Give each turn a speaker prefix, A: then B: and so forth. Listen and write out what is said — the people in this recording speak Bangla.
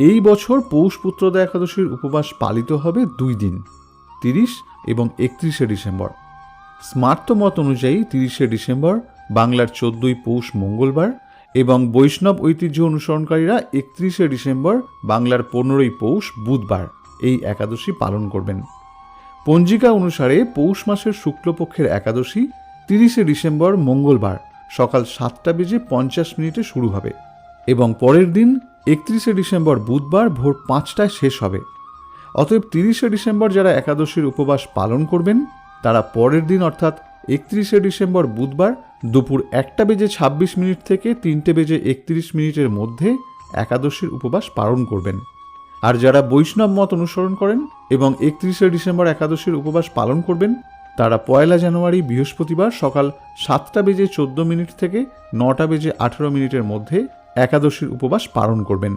A: এই বছর পৌষ পুত্রদা একাদশীর উপবাস পালিত হবে 2 দিন, 30 এবং 31শে ডিসেম্বর। স্মার্ত মত অনুযায়ী 30শে ডিসেম্বর বাংলার 14ই পৌষ মঙ্গলবার এবং বৈষ্ণব ঐতিহ্য অনুসরণকারীরা 31শে ডিসেম্বর বাংলার 15ই পৌষ বুধবার এই একাদশী পালন করবেন। পঞ্জিকা অনুসারে পৌষ মাসের শুক্লপক্ষের একাদশী 30শে ডিসেম্বর মঙ্গলবার সকাল 7:50 শুরু হবে এবং পরের দিন 31শে ডিসেম্বর বুধবার ভোর 5টায় শেষ হবে। অতএব 30শে ডিসেম্বর যারা একাদশীর উপবাস পালন করবেন তারা পরের দিন অর্থাৎ 31শে ডিসেম্বর বুধবার দুপুর 1:26 থেকে 3:31 মধ্যে একাদশীর উপবাস পালন করবেন। আর যারা বৈষ্ণব মত অনুসরণ করেন এবং 31শে ডিসেম্বর একাদশীর উপবাস পালন করবেন তারা 1 জানুয়ারি বৃহস্পতিবার সকাল 7:14 থেকে 9:18 মধ্যে একাদশীর উপবাস পালন করবেন।